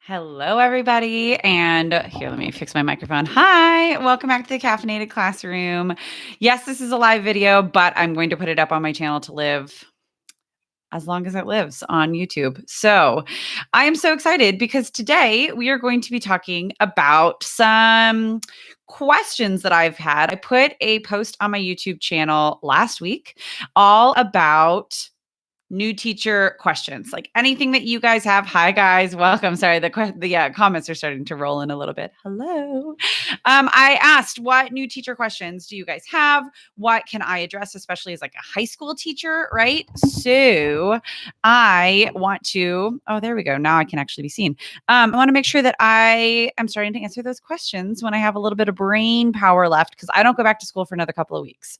Hello, everybody. And here, let me fix my microphone. Hi, welcome back to the Caffeinated Classroom. Yes, this is a live video, but I'm going to put it up on my channel to live as long as it lives on YouTube. So I am so excited because today we are going to be talking about some questions that I've had. I put a post on my YouTube channel last week all about new teacher questions, like anything that you guys have. Hi guys, welcome. Sorry, the comments are starting to roll in a little bit. Hello. I asked, what new teacher questions do you guys have? What can I address, especially as like a high school teacher, right? So I want to, oh, there we go. Now I can actually be seen. I want to make sure that I am starting to answer those questions when I have a little bit of brain power left, because I don't go back to school for another couple of weeks.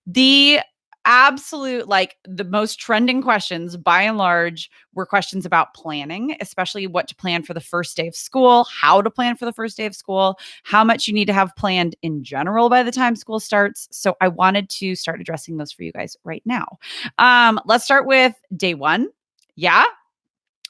The absolute, like, the most trending questions by and large were questions about planning, especially what to plan for the first day of school, how to plan for the first day of school, how much you need to have planned in general by the time school starts. So I wanted to start addressing those for you guys right now. Let's start with day one. Yeah,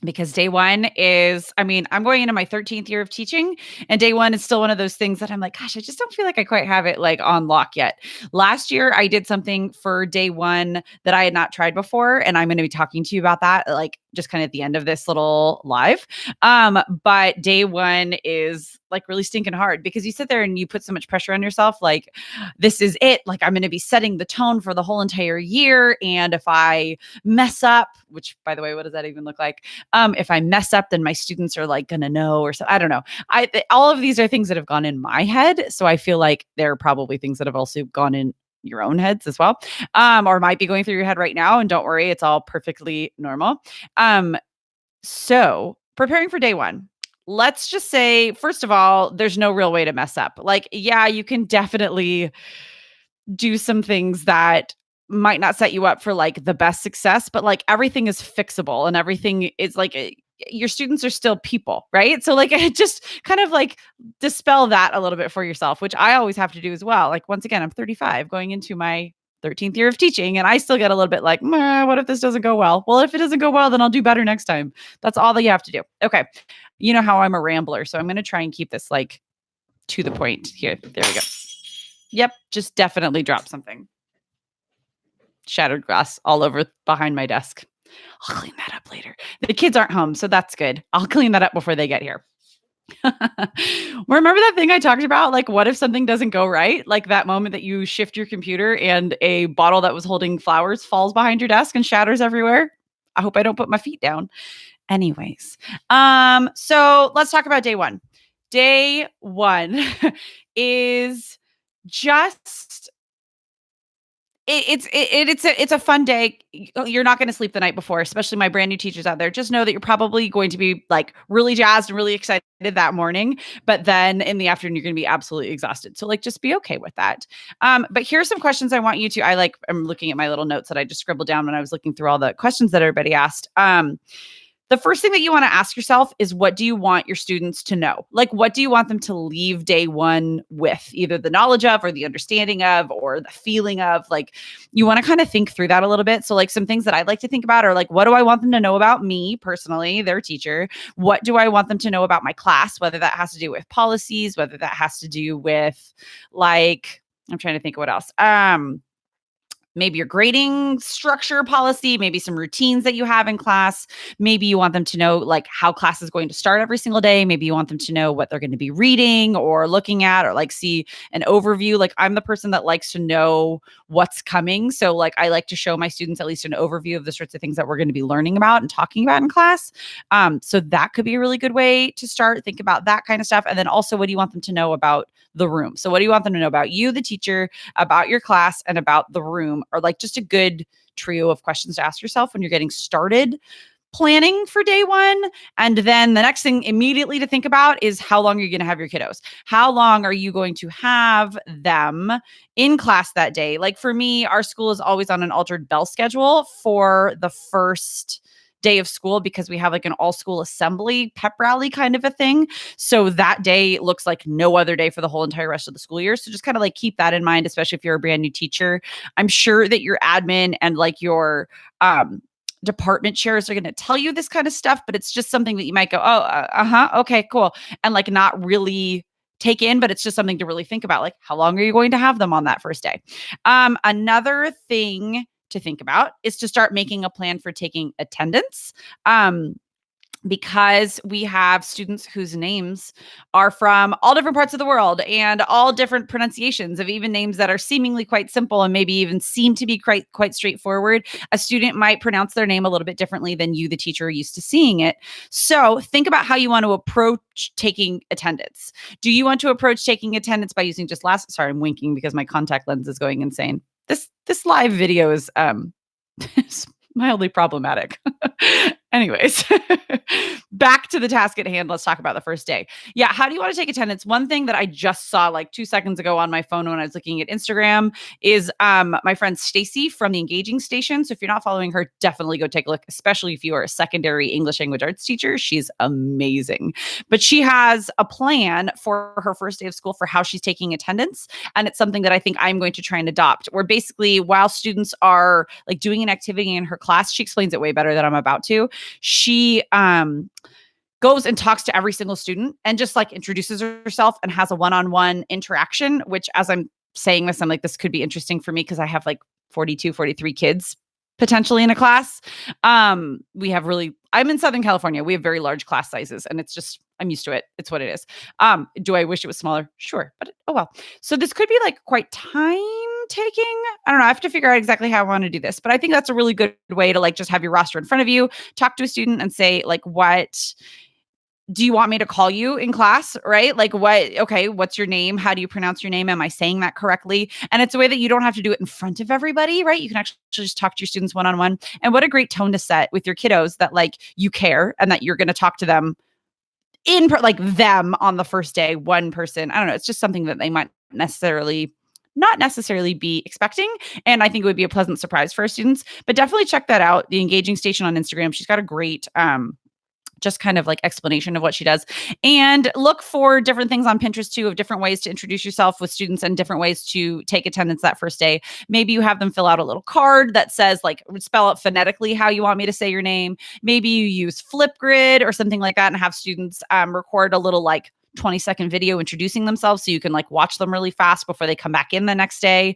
because day one is, I mean, I'm going into my 13th year of teaching, and day one is still one of those things that I'm like, gosh, I just don't feel like I quite have it like on lock yet. Last year, I did something for day one that I had not tried before, and I'm going to be talking to you about that, like just kind of at the end of this little live. But day one is like really stinking hard because you sit there and you put so much pressure on yourself. Like, this is it. Like, I'm going to be setting the tone for the whole entire year. And if I mess up, which by the way, what does that even look like? If I mess up, then my students are like going to know, or so. I don't know. All of these are things that have gone in my head. So I feel like there are probably things that have also gone in your own heads as well, or might be going through your head right now. And don't worry, it's all perfectly normal. So preparing for day one, let's just say, first of all, there's no real way to mess up. Like, yeah, you can definitely do some things that might not set you up for like the best success, but like everything is fixable and everything is like, your students are still people, right? So like, just kind of like dispel that a little bit for yourself, which I always have to do as well. Like, once again, I'm 35 going into my 13th year of teaching, and I still get a little bit like, what if this doesn't go well? Well, if it doesn't go well, then I'll do better next time. That's all that you have to do. Okay. You know how I'm a rambler, so I'm going to try and keep this like to the point here. There we go. Yep, just definitely drop something. Shattered glass all over behind my desk. I'll clean that up later. The kids aren't home, so that's good. I'll clean that up before they get here. Remember that thing I talked about? Like, what if something doesn't go right? Like that moment that you shift your computer and a bottle that was holding flowers falls behind your desk and shatters everywhere. I hope I don't put my feet down. Anyways, so let's talk about day one. Day one is just it's a fun day. You're not going to sleep the night before, especially my brand new teachers out there. Just know that you're probably going to be like really jazzed and really excited that morning, but then in the afternoon you're going to be absolutely exhausted. So like, just be okay with that. But here's some questions I want you to. I'm looking at my little notes that I just scribbled down when I was looking through all the questions that everybody asked. The first thing that you want to ask yourself is, what do you want your students to know? Like, what do you want them to leave day one with? Either the knowledge of, or the understanding of, or the feeling of. Like, you want to kind of think through that a little bit. So like, some things that I like to think about are like, what do I want them to know about me personally, their teacher? What do I want them to know about my class? Whether that has to do with policies, whether that has to do with like, I'm trying to think of what else. Maybe your grading structure policy, maybe some routines that you have in class. Maybe you want them to know like how class is going to start every single day. Maybe you want them to know what they're going to be reading or looking at, or like see an overview. Like, I'm the person that likes to know what's coming. So like, I like to show my students at least an overview of the sorts of things that we're going to be learning about and talking about in class. So that could be a really good way to start. Think about that kind of stuff. And then also, what do you want them to know about the room? So what do you want them to know about you, the teacher, about your class, and about the room? Or like just a good trio of questions to ask yourself when you're getting started planning for day one. And then the next thing immediately to think about is, how long are you going to have your kiddos? How long are you going to have them in class that day? Like, for me, our school is always on an altered bell schedule for the first day of school, because we have like an all school assembly pep rally kind of a thing. So that day looks like no other day for the whole entire rest of the school year. So just kind of like keep that in mind, especially if you're a brand new teacher. I'm sure that your admin and like your department chairs are going to tell you this kind of stuff, but it's just something that you might go, oh, uh-huh, okay, cool. And like not really take in, but it's just something to really think about. Like, how long are you going to have them on that first day? Another thing to think about is to start making a plan for taking attendance. Because we have students whose names are from all different parts of the world and all different pronunciations of even names that are seemingly quite simple and maybe even seem to be quite straightforward. A student might pronounce their name a little bit differently than you, the teacher, are used to seeing it. So think about how you want to approach taking attendance. Do you want to approach taking attendance by using just last? Sorry, I'm winking because my contact lens is going insane. This live video is is mildly problematic. Anyways, back to the task at hand. Let's talk about the first day. Yeah. How do you want to take attendance? One thing that I just saw like 2 seconds ago on my phone when I was looking at Instagram is my friend Stacy from the Engaging Station. So if you're not following her, definitely go take a look, especially if you are a secondary English language arts teacher. She's amazing. But she has a plan for her first day of school for how she's taking attendance. And it's something that I think I'm going to try and adopt, where basically while students are like doing an activity in her class, she explains it way better than I'm about to. She goes and talks to every single student and just like introduces herself and has a one-on-one interaction, which as I'm saying this, I'm like, this could be interesting for me because I have like 42, 43 kids potentially in a class. I'm in Southern California. We have very large class sizes and it's just, I'm used to it. It's what it is. Do I wish it was smaller? Sure. But oh well. So this could be like quite time taking. I don't know. I have to figure out exactly how I want to do this, but I think that's a really good way to like just have your roster in front of you, talk to a student and say like, what do you want me to call you in class? Right? Like what's your name? How do you pronounce your name? Am I saying that correctly? And it's a way that you don't have to do it in front of everybody, right? You can actually just talk to your students one-on-one. And what a great tone to set with your kiddos that like you care and that you're going to talk to them like them on the first day, one person. I don't know. It's just something that they might not necessarily be expecting. And I think it would be a pleasant surprise for our students, but definitely check that out. The Engaging Station on Instagram. She's got a great, just kind of like explanation of what she does, and look for different things on Pinterest too, of different ways to introduce yourself with students and different ways to take attendance that first day. Maybe you have them fill out a little card that says like, spell out phonetically how you want me to say your name. Maybe you use Flipgrid or something like that and have students record a little like 20-second video introducing themselves so you can like watch them really fast before they come back in the next day.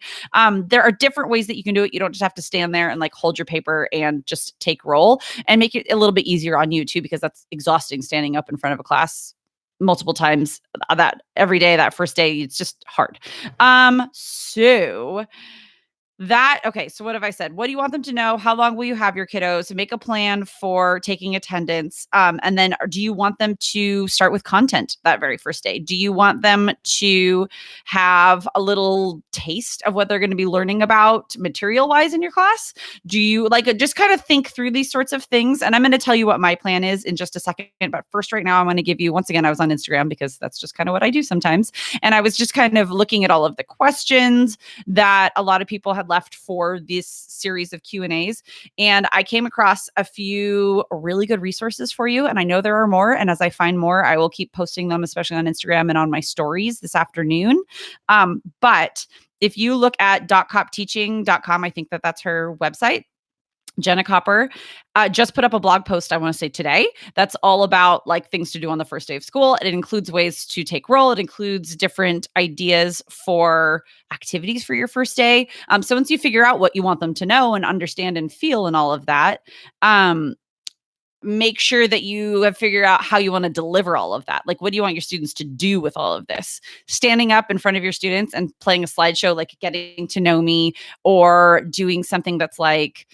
There are different ways that you can do it. You don't just have to stand there and like hold your paper and just take roll, and make it a little bit easier on you too, because that's exhausting standing up in front of a class multiple times that every day. That first day, it's just hard. So what have I said? What do you want them to know? How long will you have your kiddos? Make a plan for taking attendance. And then do you want them to start with content that very first day? Do you want them to have a little taste of what they're going to be learning about material-wise in your class? Do you just kind of think through these sorts of things? And I'm going to tell you what my plan is in just a second. But first, right now, I'm going to give you, once again, I was on Instagram because that's just kind of what I do sometimes. And I was just kind of looking at all of the questions that a lot of people had left for this series of Q&As. And I came across a few really good resources for you. And I know there are more. And as I find more, I will keep posting them, especially on Instagram and on my stories this afternoon. But if you look at .copteaching.com, I think that's her website. Jenna Copper just put up a blog post, I want to say today, that's all about like things to do on the first day of school. It includes ways to take roll. It includes different ideas for activities for your first day. So once you figure out what you want them to know and understand and feel and all of that, make sure that you have figured out how you want to deliver all of that. Like, what do you want your students to do with all of this? Standing up in front of your students and playing a slideshow, like getting to know me, or doing something that's like,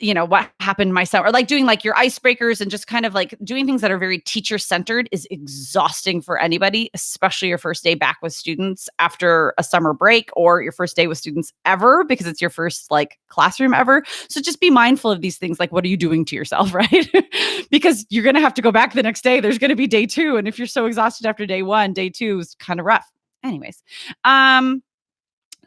what happened myself, or like doing like your icebreakers and just kind of like doing things that are very teacher centered is exhausting for anybody, especially your first day back with students after a summer break, or your first day with students ever, because it's your first like classroom ever. So just be mindful of these things. Like, what are you doing to yourself, right? Because you're going to have to go back the next day. There's going to be day two. And if you're so exhausted after day one, day two is kind of rough. Anyways,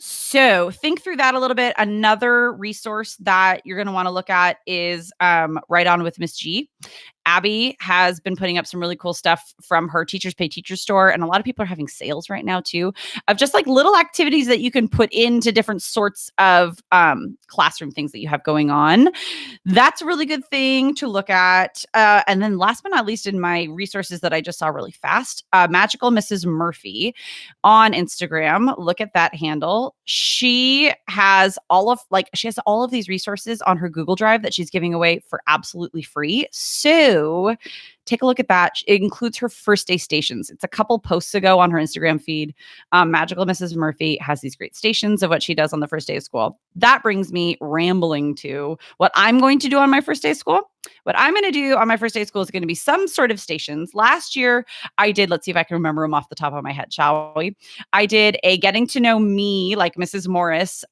so think through that a little bit. Another resource that you're going to want to look at is Right On with Miss G. Abby has been putting up some really cool stuff from her Teachers Pay Teachers store. And a lot of people are having sales right now too, of just like little activities that you can put into different sorts of classroom things that you have going on. That's a really good thing to look at. And then last but not least, in my resources that I just saw really fast, Magical Mrs. Murphy on Instagram. Look at that handle. She has all of these resources on her Google Drive that she's giving away for absolutely free. So take a look at that. It includes her first day stations. It's a couple posts ago on her Instagram feed. Magical Mrs. Murphy has these great stations of what she does on the first day of school. That brings me rambling to what I'm going to do on my first day of school. What I'm going to do on my first day of school is going to be some sort of stations. Last year, I did, let's see if I can remember them off the top of my head, shall we? I did a getting to know me, like Mrs. Morris,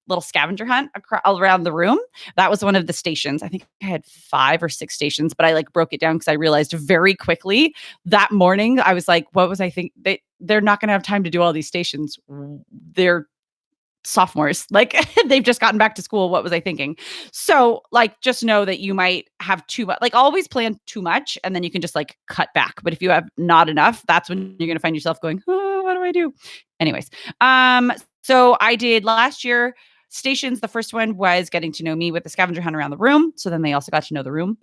little scavenger hunt around the room. That was one of the stations. I think I had 5 or 6 stations, but I like broke it down because I realized very quickly that morning, I was like, what was I think? They're not going to have time to do all these stations. They're sophomores. Like they've just gotten back to school. What was I thinking? So like, just know that you might have too much, like always plan too much and then you can just like cut back. But if you have not enough, that's when you're going to find yourself going, oh, what do I do? Anyways. So I did last year stations. The first one was getting to know me with the scavenger hunt around the room. So then they also got to know the room.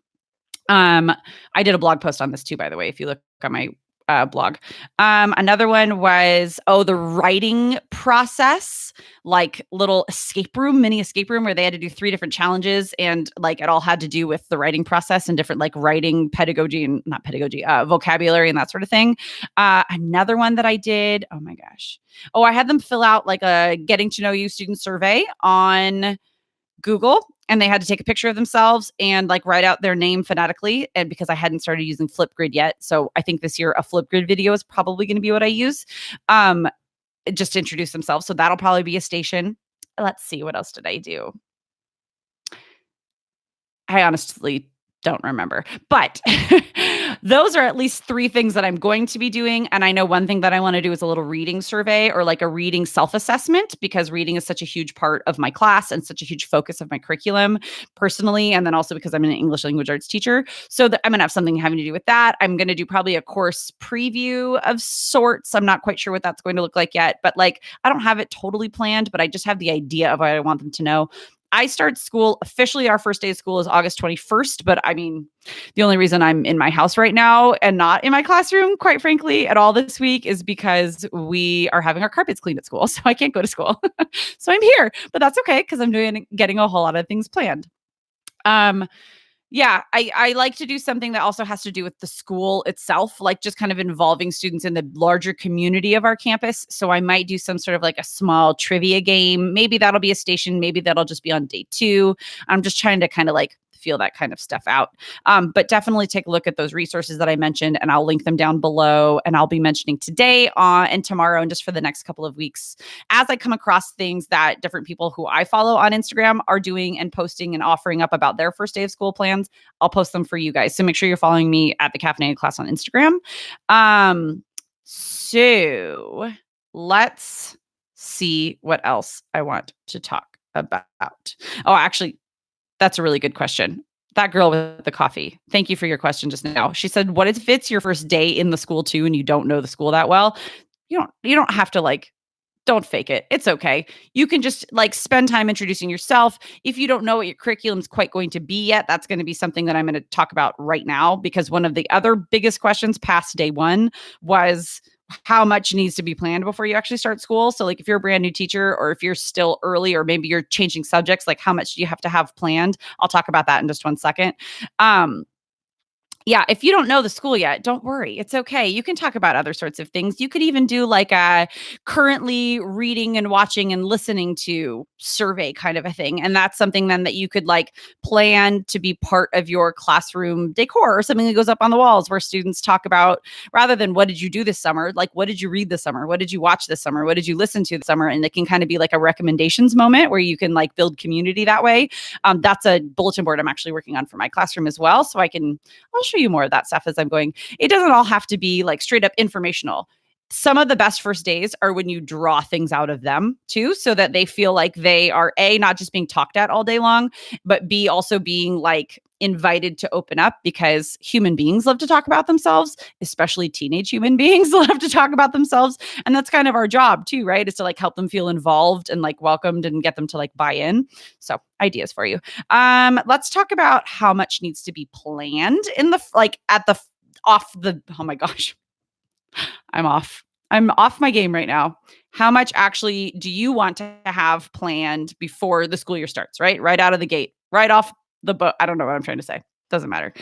I did a blog post on this too, by the way, if you look on my blog. Another one was, the writing process, like little mini escape room where they had to do 3 different challenges and like it all had to do with the writing process and different like writing pedagogy and not pedagogy, vocabulary and that sort of thing. Another one that I did, oh my gosh. I had them fill out like a getting to know you student survey on Google and they had to take a picture of themselves and like write out their name phonetically. And because I hadn't started using Flipgrid yet. So I think this year a Flipgrid video is probably going to be what I use. Just to introduce themselves. So that'll probably be a station. Let's see. What else did I do? I honestly don't remember, but those are at least 3 things that I'm going to be doing. And I know one thing that I want to do is a little reading survey or like a reading self-assessment because reading is such a huge part of my class and such a huge focus of my curriculum personally. And then also because I'm an English language arts teacher. So I'm going to have something having to do with that. I'm going to do probably a course preview of sorts. I'm not quite sure what that's going to look like yet, but like, I don't have it totally planned, but I just have the idea of what I want them to know. I start school officially. Our first day of school is August 21st. But I mean, the only reason I'm in my house right now and not in my classroom, quite frankly, at all this week is because we are having our carpets cleaned at school. So I can't go to school. So I'm here, but that's okay because I'm getting a whole lot of things planned. Yeah, I like to do something that also has to do with the school itself, like just kind of involving students in the larger community of our campus. So I might do some sort of like a small trivia game. Maybe that'll be a station. Maybe that'll just be on day 2. I'm just trying to kind of like feel that kind of stuff out. But definitely take a look at those resources that I mentioned and I'll link them down below and I'll be mentioning today and tomorrow and just for the next couple of weeks as I come across things that different people who I follow on Instagram are doing and posting and offering up about their first day of school plans. I'll post them for you guys. So make sure you're following me at the Caffeinated Class on Instagram. So let's see what else I want to talk about. Oh, actually, that's a really good question. That girl with the coffee. Thank you for your question just now. She said, what if it's your first day in the school too and you don't know the school that well? You don't have to like, don't fake it. It's okay. You can just like spend time introducing yourself. If you don't know what your curriculum is quite going to be yet, that's going to be something that I'm going to talk about right now because one of the other biggest questions past day 1 was how much needs to be planned before you actually start school. So like if you're a brand new teacher or if you're still early or maybe you're changing subjects, like how much do you have to have planned? I'll talk about that in just one second. Yeah, if you don't know the school yet, don't worry. It's okay. You can talk about other sorts of things. You could even do like a currently reading and watching and listening to survey kind of a thing. And that's something then that you could like plan to be part of your classroom decor or something that goes up on the walls where students talk about rather than what did you do this summer? Like, what did you read this summer? What did you watch this summer? What did you listen to this summer? And it can kind of be like a recommendations moment where you can like build community that way. That's a bulletin board I'm actually working on for my classroom as well. So I'll show you more of that stuff as I'm going. It doesn't all have to be like straight up informational. Some of the best first days are when you draw things out of them too, so that they feel like they are A, not just being talked at all day long, but B, also being like invited to open up, because human beings love to talk about themselves, especially teenage human beings love to talk about themselves. And that's kind of our job too, right? Is to like help them feel involved and like welcomed and get them to like buy in. So ideas for you. Let's talk about how much needs to be planned in the like at the off the oh my gosh. I'm off. I'm off my game right now. How much actually do you want to have planned before the school year starts, right? Right out of the gate, right off the boat. I don't know what I'm trying to say. Doesn't matter.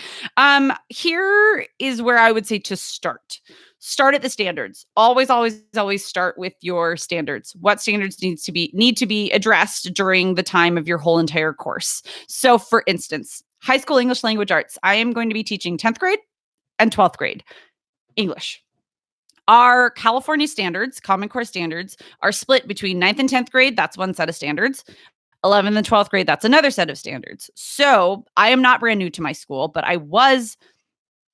Here is where I would say to start. Start at the standards. Always, always, always start with your standards. What standards need to be addressed during the time of your whole entire course. So for instance, high school English language arts, I am going to be teaching 10th grade and 12th grade English. Our California standards, Common Core standards, are split between 9th and 10th grade. That's one set of standards. 11th and 12th grade, that's another set of standards. So I am not brand new to my school, but I was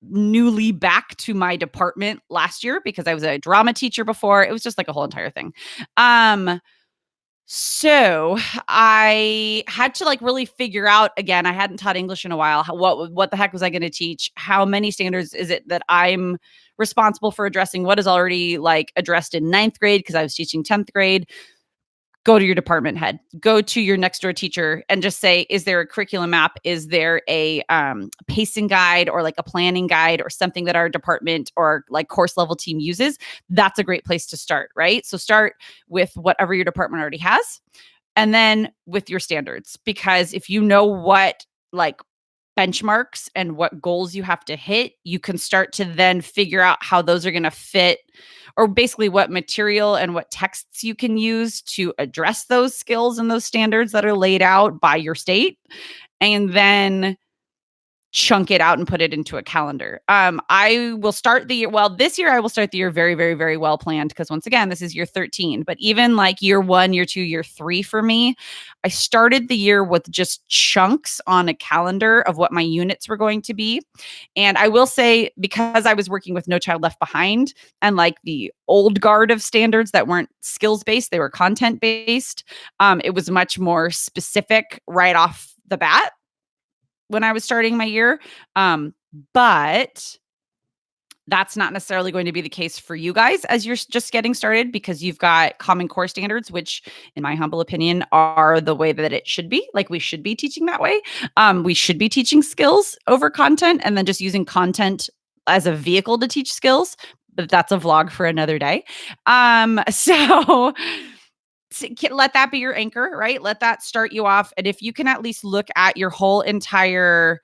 newly back to my department last year because I was a drama teacher before. It was just like a whole entire thing. So I had to like really figure out, again, I hadn't taught English in a while. What the heck was I going to teach? How many standards is it that I'm responsible for addressing? What is already like addressed in 9th grade? Because I was teaching 10th grade. Go to your department head, go to your next door teacher and just say, is there a curriculum map? Is there a pacing guide or like a planning guide or something that our department or like course level team uses? That's a great place to start, right? So start with whatever your department already has, and then with your standards, because if you know what like benchmarks and what goals you have to hit, you can start to then figure out how those are going to fit, or basically what material and what texts you can use to address those skills and those standards that are laid out by your state. And then chunk it out and put it into a calendar. I will start the year. Well, this year I will start the year very, very, very well planned, because once again, this is year 13. But even like year 1, year 2, year 3 for me, I started the year with just chunks on a calendar of what my units were going to be. And I will say, because I was working with No Child Left Behind and like the old guard of standards that weren't skills based, they were content based. It was much more specific right off the bat when I was starting my year. But that's not necessarily going to be the case for you guys as you're just getting started, because you've got Common Core standards, which in my humble opinion are the way that it should be. Like we should be teaching that way. We should be teaching skills over content, and then just using content as a vehicle to teach skills. But that's a vlog for another day. So let that be your anchor, right? Let that start you off. And if you can at least look at your whole entire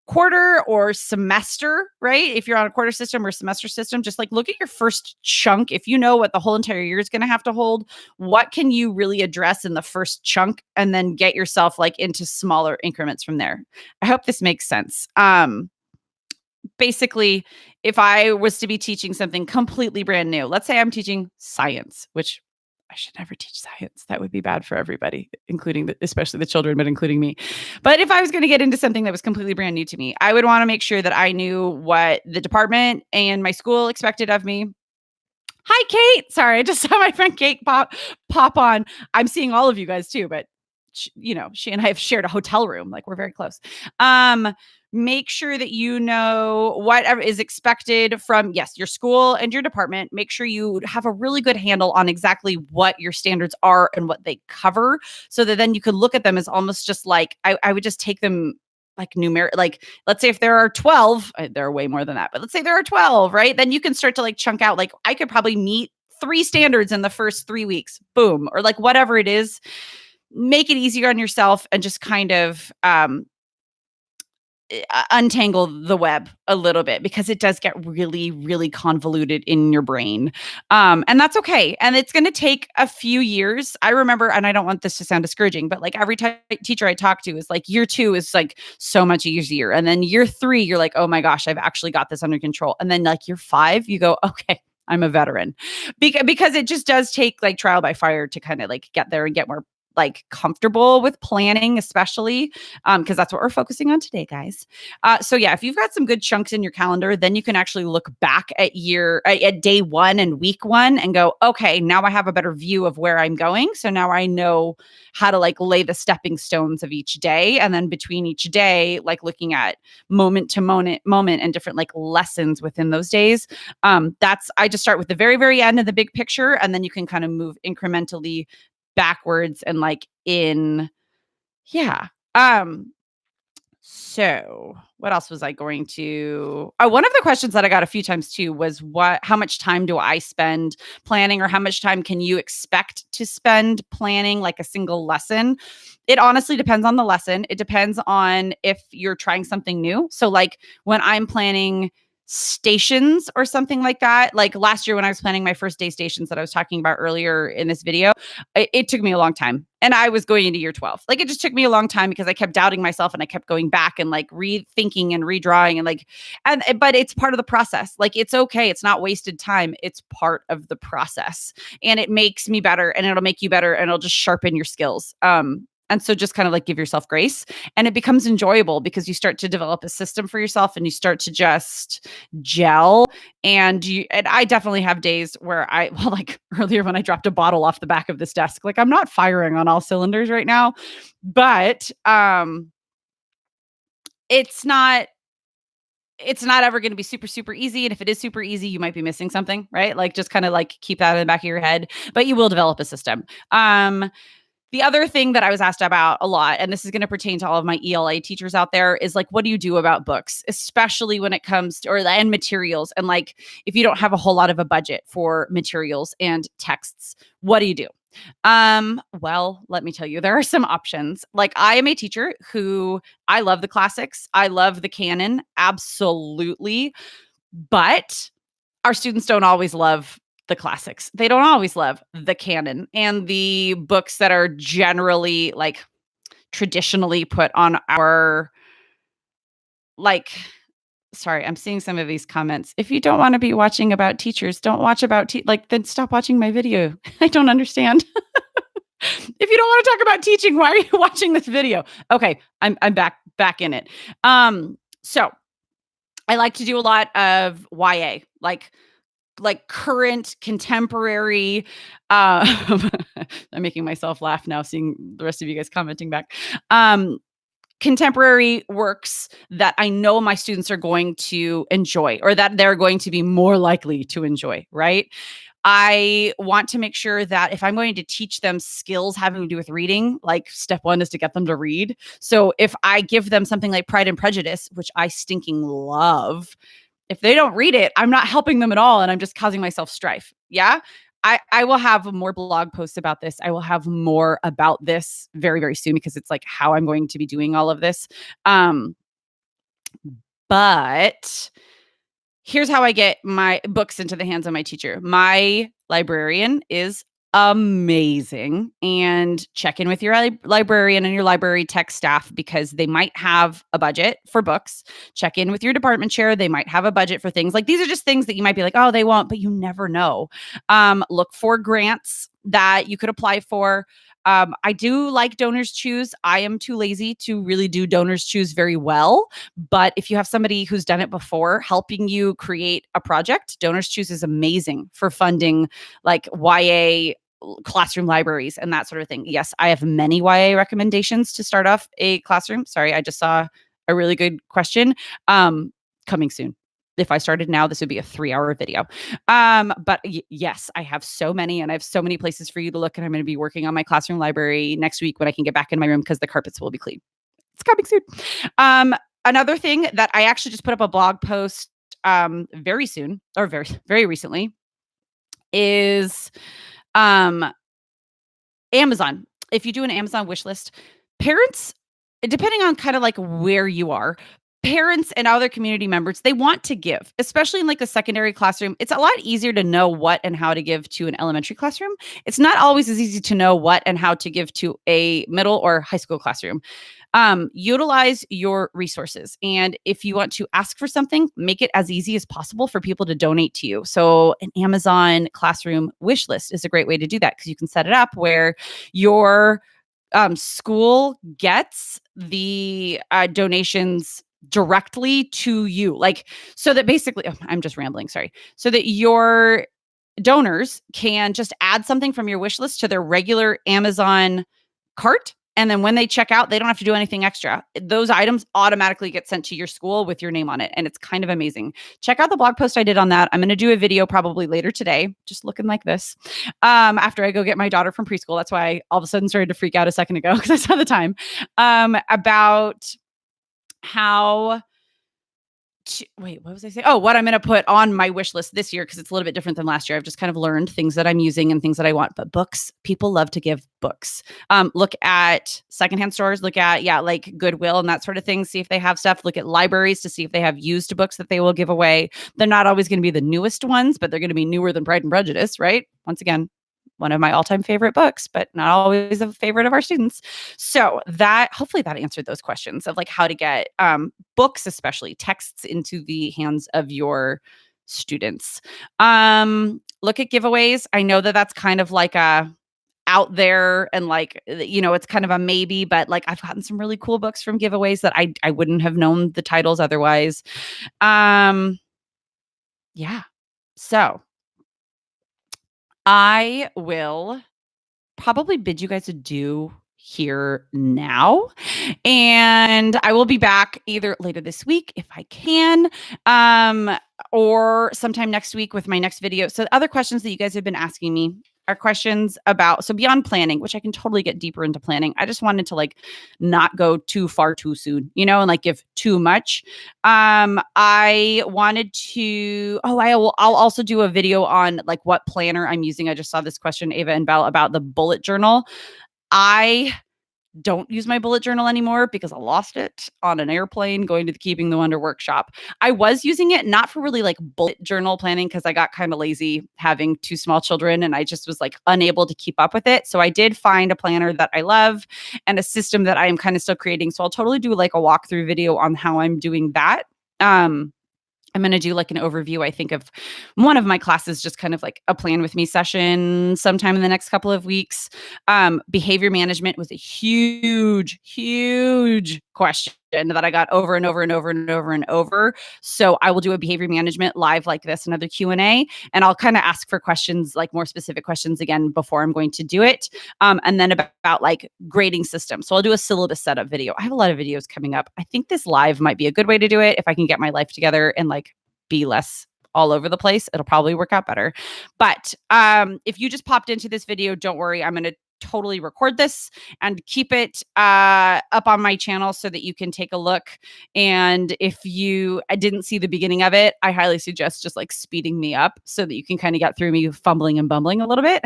quarter or semester, right? If you're on a quarter system or semester system, just like look at your first chunk. If you know what the whole entire year is going to have to hold, what can you really address in the first chunk, and then get yourself like into smaller increments from there. I hope this makes sense. Basically, if I was to be teaching something completely brand new, let's say I'm teaching science, which I should never teach science. That would be bad for everybody, including especially the children, but including me. But if I was going to get into something that was completely brand new to me, I would want to make sure that I knew what the department and my school expected of me. Hi, Kate. Sorry, I just saw my friend Kate pop on. I'm seeing all of you guys too, but she and I have shared a hotel room. Like we're very close. Make sure that you know whatever is expected from, yes, your school and your department. Make sure you have a really good handle on exactly what your standards are and what they cover, so that then you could look at them as almost just like, I would just take them like numeric, like let's say if there are 12, there are way more than that, but let's say there are 12, right? Then you can start to like chunk out, like I could probably meet 3 standards in the first 3 weeks, boom, or like whatever it is. Make it easier on yourself and just kind of untangle the web a little bit, because it does get really, really convoluted in your brain. And that's okay. And it's going to take a few years. I remember, and I don't want this to sound discouraging, but like every teacher I talk to is like year 2 is like so much easier. And then year 3, you're like, oh my gosh, I've actually got this under control. And then like year 5, you go, okay, I'm a veteran, because it just does take like trial by fire to kind of like get there and get more like comfortable with planning, especially because that's what we're focusing on today, guys. So yeah, if you've got some good chunks in your calendar, then you can actually look back at day one and week one and go, okay, now I have a better view of where I'm going. So now I know how to like lay the stepping stones of each day. And then between each day, like looking at moment to moment and different like lessons within those days. That's I just start with the very, very end of the big picture, and then you can kind of move incrementally backwards and like in yeah. So what else was I going to? Oh, one of the questions that I got a few times too was how much time do I spend planning, or how much time can you expect to spend planning like a single lesson? It honestly depends on the lesson. It depends on if you're trying something new. So like when I'm planning stations or something like that, like last year when I was planning my first day stations that I was talking about earlier in this video, it took me a long time. And I was going into year 12. Like it just took me a long time because I kept doubting myself and I kept going back and like rethinking and redrawing and like, but it's part of the process. Like it's okay. It's not wasted time. It's part of the process, and it makes me better, and it'll make you better, and it'll just sharpen your skills. And so just kind of like give yourself grace, and it becomes enjoyable because you start to develop a system for yourself and you start to just gel. And I definitely have days where well, like earlier when I dropped a bottle off the back of this desk, like I'm not firing on all cylinders right now, but it's not ever going to be super, super easy. And if it is super easy, you might be missing something, right? Like just kind of like keep that in the back of your head, but you will develop a system. The other thing that I was asked about a lot, and this is going to pertain to all of my ELA teachers out there, is like, what do you do about books, especially when it comes to, and materials? And like, if you don't have a whole lot of a budget for materials and texts, what do you do? Well, let me tell you, there are some options. Like I am a teacher who I love the classics. I love the canon. Absolutely. But our students don't always love the classics. They don't always love the canon and the books that are generally like traditionally put on our like sorry, I'm seeing some of these comments. If you don't want to be watching about teachers, don't watch about like then stop watching my video. I don't understand. If you don't want to talk about teaching, why are you watching this video? Okay, I'm back in it. So I like to do a lot of YA, like current contemporary I'm making myself laugh now seeing the rest of you guys commenting back. Contemporary works that I know my students are going to enjoy, or that they're going to be more likely to enjoy, right? I want to make sure that if I'm going to teach them skills having to do with reading, like step one is to get them to read. So if I give them something like Pride and Prejudice, which I stinking love, if they don't read it, I'm not helping them at all, and I'm just causing myself strife. Yeah. I will have more blog posts about this. I will have more about this very, very soon because it's like how I'm going to be doing all of this. But here's how I get my books into the hands of my teacher. My librarian is amazing, and check in with your librarian and your library tech staff because they might have a budget for books. Check in with your department chair. They might have a budget for things. Like these are just things that you might be like, oh, they won't, but you never know. Look for grants that you could apply for. I do like Donors Choose. I am too lazy to really do Donors Choose very well. But if you have somebody who's done it before helping you create a project, Donors Choose is amazing for funding like YA classroom libraries and that sort of thing. Yes, I have many YA recommendations to start off a classroom. Sorry, I just saw a really good question. Coming soon. If I started now, this would be a 3-hour video. But yes, I have so many, and I have so many places for you to look. And I'm going to be working on my classroom library next week when I can get back in my room because the carpets will be clean. It's coming soon. Another thing that I actually just put up a blog post very soon, or very, very recently, is Amazon. If you do an Amazon wish list, parents, depending on kind of like where you are, parents and other community members, they want to give, especially in like the secondary classroom. It's a lot easier to know what and how to give to an elementary classroom. It's not always as easy to know what and how to give to a middle or high school classroom. Utilize your resources. And if you want to ask for something, make it as easy as possible for people to donate to you. So an Amazon classroom wish list is a great way to do that because you can set it up where your school gets the donations directly to you. Like, so that basically, oh, I'm just rambling, sorry. So that your donors can just add something from your wish list to their regular Amazon cart. And then when they check out, they don't have to do anything extra. Those items automatically get sent to your school with your name on it. And it's kind of amazing. Check out the blog post I did on that. I'm going to do a video probably later today, just looking like this, after I go get my daughter from preschool. That's why I all of a sudden started to freak out a second ago because I saw the time, about how wait, what was I saying? Oh, what I'm going to put on my wish list this year because it's a little bit different than last year. I've just kind of learned things that I'm using and things that I want. But books, people love to give books. Look at secondhand stores. Look at like Goodwill and that sort of thing. See if they have stuff. Look at libraries to see if they have used books that they will give away. They're not always going to be the newest ones, but they're going to be newer than Pride and Prejudice, right? Once again, one of my all-time favorite books, but not always a favorite of our students. So that hopefully that answered those questions of like how to get books, especially texts, into the hands of your students. Look at giveaways. I know that that's kind of like a out there and like, it's kind of a maybe, but like I've gotten some really cool books from giveaways that I wouldn't have known the titles otherwise. Yeah. So I will probably bid you guys adieu here now. And I will be back either later this week if I can, or sometime next week with my next video. So other questions that you guys have been asking me are questions about, so beyond planning, which I can totally get deeper into planning. I just wanted to like not go too far too soon, and like give too much. I wanted to, I'll also do a video on like what planner I'm using. I just saw this question, Ava and Belle, about the bullet journal. I don't use my bullet journal anymore because I lost it on an airplane going to the Keeping the Wonder workshop. I was using it not for really like bullet journal planning because I got kind of lazy having two small children and I just was like unable to keep up with it. So I did find a planner that I love and a system that I am kind of still creating. So I'll totally do like a walkthrough video on how I'm doing that. I'm going to do like an overview, I think, of one of my classes, just kind of like a plan with me session sometime in the next couple of weeks. Behavior management was a huge, huge question that I got over and over and over and over and over. So I will do a behavior management live like this, another Q&A, and I'll kind of ask for questions, like more specific questions again before I'm going to do it. And then about like grading systems. So I'll do a syllabus setup video. I have a lot of videos coming up. I think this live might be a good way to do it if I can get my life together and like be less all over the place. It'll probably work out better. But if you just popped into this video, don't worry. I'm going to totally record this and keep it up on my channel so that you can take a look. And if I didn't see the beginning of it, I highly suggest just like speeding me up so that you can kind of get through me fumbling and bumbling a little bit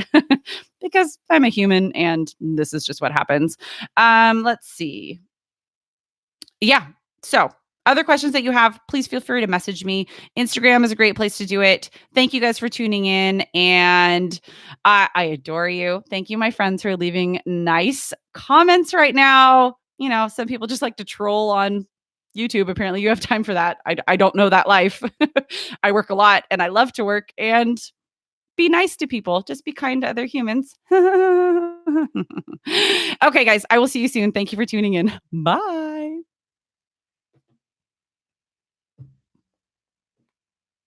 because I'm a human and this is just what happens. Let's see. Yeah. So other questions that you have, please feel free to message me. Instagram is a great place to do it. Thank you guys for tuning in. And I adore you. Thank you, my friends, for leaving nice comments right now. Some people just like to troll on YouTube. Apparently you have time for that. I don't know that life. I work a lot and I love to work and be nice to people. Just be kind to other humans. Okay, guys, I will see you soon. Thank you for tuning in. Bye.